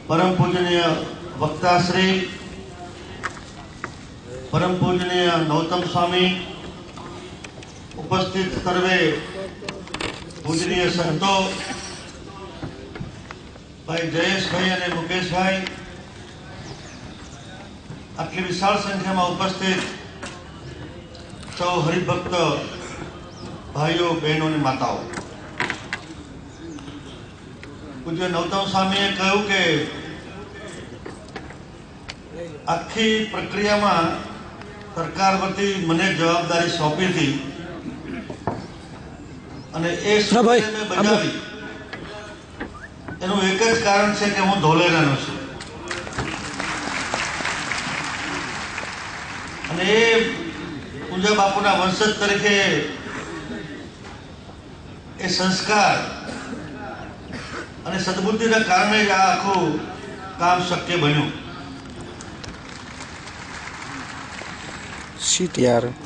परम पूजनीय वक्ता श्री परम पूजनीय नौतम स्वामी, उपस्थित सर्वे पूजनीय संतो भाई जयेश भाई और मुकेश भाई, आटली विशाल संख्या में उपस्थित सौ हरिभक्त भाईओ बहनों ने माताओं, पूज्य नौतम स्वामीए कहूं के आखी प्रक्रिया में सरकार वती मने जवाबदारी सौंपी थी अने ए समय में बजावी एनु एक ज कारण छे के हूँ धोलेरानो छुं अने ए पूज्य बापूना वंशज तरीके ए संस्कार અને સદબુદ્ધિના કારણે જ આ આખું કામ શક્ય બન્યું।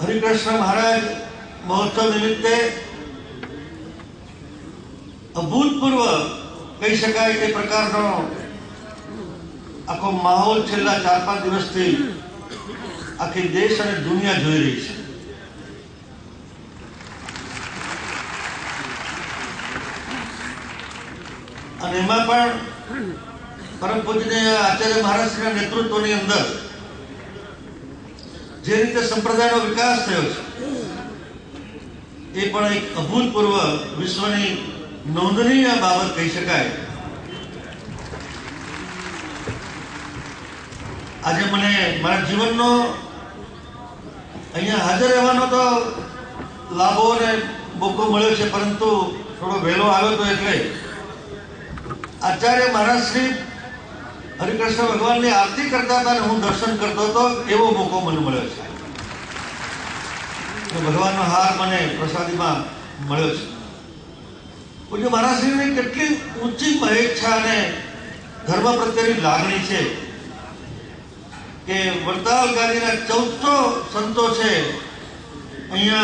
હરિકૃષ્ણ મહારાજ મહોત્સવ નિમિત્તે અભૂતપૂર્વ કહી શકાય એ પ્રકારનો આખો માહોલ છેલ્લા 4-5 દિવસથી આખી દેશ અને દુનિયા જોઈ રહી છે। परम पूजनीय आचार्य महाराज श्री नेतृत्व अंदर जे रीते संप्रदाय विकास थयो छे एक अभूतपूर्व विश्वनी नोंधनीय बाबत कही शकाय। आज मने मारा जीवननो अहींया हाजर रहेવાનો तो लाभो ने मोको मळ्यो छे, परंतु थोड़ो वहेलो आव्यो तो એટલે आचार्य महाराज श्री हरिकृष्ण भगवान ने आरती करता था, हूँ दर्शन करता तो एवो मौको मने मळ्यो छे। भगवान नो हार मने प्रसादी में मळ्यो छे। पूज्य महाराज श्री ने केटली ऊंची महेच्छा ने धर्म प्रत्येनी लागणी छे के वडताल गादीना 1400 संतो छे, अहींया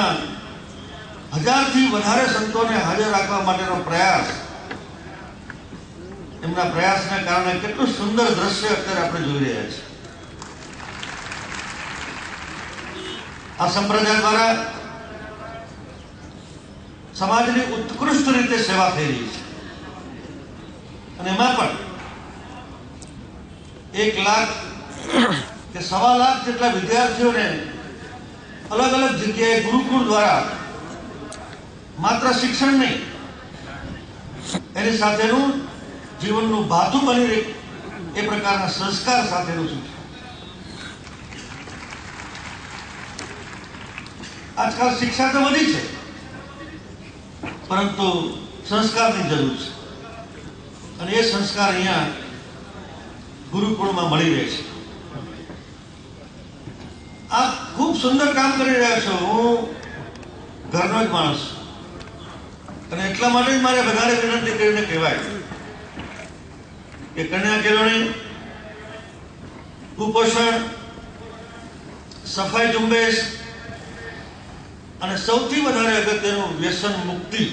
1000 थी वधारे संतोने हाजर राखवा माटेनो प्रयास, एमना प्रयासना कारणे केटલું सुंदर दृश्य અત્યારે આપણે જોઈ રહ્યા છીએ। આ સંપ્રદાય દ્વારા સમાજની ઉત્કૃષ્ટ રીતે સેવા થઈ રહી છે અને એમાં પણ 1 લાખ કે 1.25 લાખ જેટલા વિદ્યાર્થીઓને અલગ અલગ જગ્યાએ ગુરુકુળ દ્વારા માત્ર શિક્ષણ નહીં એની સાથેનું जीवन नु बाधु बनी रहे ए प्रकारना संस्कार साथेनु शिक्षण। आजकल शिक्षा तो वधी छे, परंतु संस्कार की जरूर छे अने ए संस्कार अहींया गुरुकुल में मळी रहे छे। आप खूब सुंदर काम करी रह्या छो। हूँ घरनो ज माणस अने એટલા માટે જ મારે બધાને વિનંતી કરીને કહેવાય કે કન્યા કેળવણી, કુપોષણ, સફાઈ ઝુંબેશ અને સૌથી વધારે અગત્યનું વ્યસન મુક્તિ,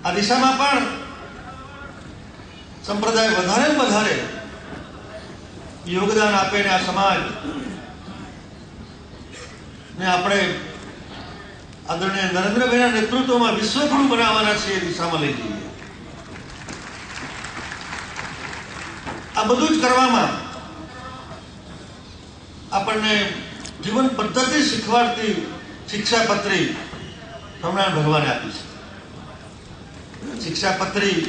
આ દિશામાં પણ સંપ્રદાય વધારે ને વધારે યોગદાન આપે ને આ સમાજ ને આપણે આદરણીય નરેન્દ્રભાઈના નેતૃત્વમાં વિશ્વગુરુ બનાવવાના છે એ દિશામાં લઈ જઈએ। आ બધું જ કરવામાં આપણને જીવન પદ્ધતિ શીખવાડતી શિક્ષાપત્રી સ્વામિનારાયણ ભગવાને આપી છે। શિક્ષાપત્રી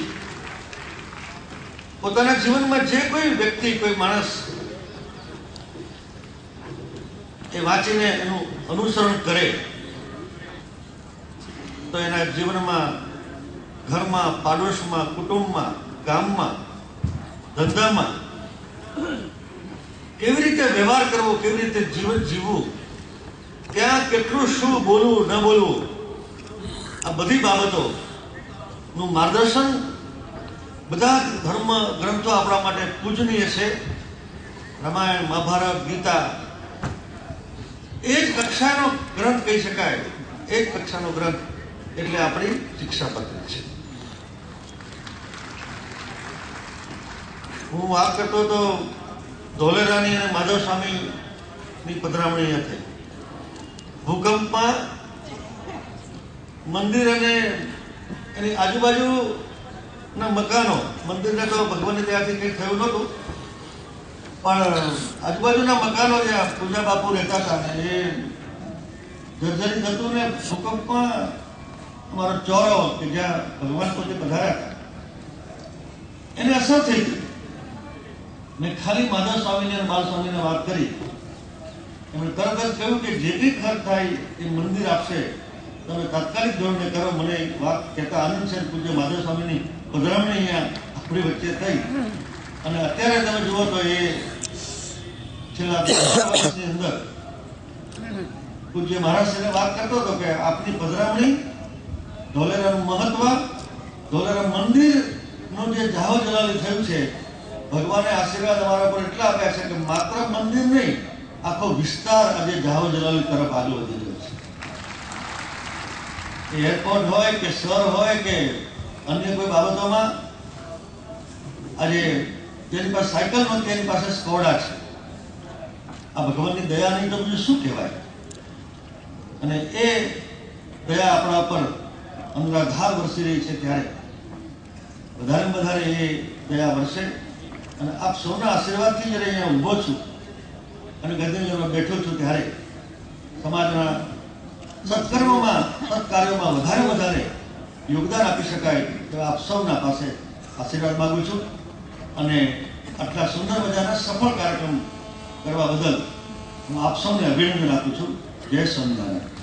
પોતાના જીવનમાં જે કોઈ વ્યક્તિ કોઈ માણસ એ વાંચીને એનું અનુસરણ કરે તો એના જીવનમાં ઘરમાં, પાડોશમાં, કુટુંબમાં, ગામમાં, धंधा में केवी रीते व्यवहार करवो, केवी रीते जीवन जीवવું, क्या કેટલું શું બોલવું ન બોલવું, આ બધી બાબતોનું માર્ગદર્શન બધા ધર્મ ગ્રંથો આપણા માટે પૂજનીય છે। રામાયણ, મહાભારત, ગીતા એ જ કક્ષાનો ગ્રંથ કહી શકાય। એ જ કક્ષાનો ગ્રંથ એટલે આપણી શિક્ષાપત્રી છે। હું વાત કરતો તો ધોલેરાની અને માધવ સ્વામીની પધરામણી અહીંયા થઈ. ભૂકંપમાં મંદિર અને એની આજુબાજુના મકાનો, મંદિરને તો ભગવાનની ત્યાંથી કંઈ થયું નહોતું, પણ આજુબાજુના મકાનો જ્યાં પૂજા બાપુ રહેતા હતા ને એ જર્જરિત હતું ને ભૂકંપમાં અમારો ચોરો કે જ્યાં ભગવાન પોતે પધાર્યા હતા એને અસર થઈ ગઈ. મેં ખાલી માધવ સ્વામીને અને બાલ સ્વામીને વાત કરી. એમણે તરત જ કહ્યું કે જે બી ખર્ચ થાય એ મંદિર આપશે, તમે તાત્કાલિક ધોરણે કરો. મને વાત કહેતા આનંદ છે. પૂજ્ય માધવ સ્વામીની પધરામણી અહીંયા આપણી વચ્ચે થઈ અને અત્યારે તમે જુઓ તો એ છેલ્લા 10 વર્ષની અંદર પૂજ્ય મહારાજને વાત કરતો હતો કે આપની પધરામણી, ધોલેરાનું મહત્વ, ધોલેરા મંદિરનું જે જાહો જલાલી થયું છે, ભગવાને આશીર્વાદ અમારા પર એટલા આપ્યા છે કે માત્ર મંદિર નહીં, આખો વિસ્તાર આજે જાહો જલાલી તરફ આગળ વધી રહ્યો છે. એરપોર્ટ હોય કે શહેર હોય કે અન્ય કોઈ બાબતોમાં આજે જેની પાસે સાયકલ નથી એની પાસે સ્કોડા છે. આ ભગવાનની દયા નહીં તો બીજું શું કહેવાય? અને એ દયા આપણા પર અંધાધાર વરસી રહી છે ત્યારે વધારે વધારે એ દયા વરસે. અને આપ સૌના આશીર્વાદથી જ્યારે અહીંયા ઊભો છું અને ગદ્દીમાં બેઠો છું ત્યારે સમાજના સત્કર્મોમાં, સત્કાર્યોમાં વધારે વધારે યોગદાન આપી શકાય તો આપ સૌના પાસે આશીર્વાદ માગું છું. અને આટલા સુંદર મજાના સફળ કાર્યક્રમ કરવા બદલ હું આપ સૌને અભિનંદન આપું છું. જય સ્વામિનારાયણ.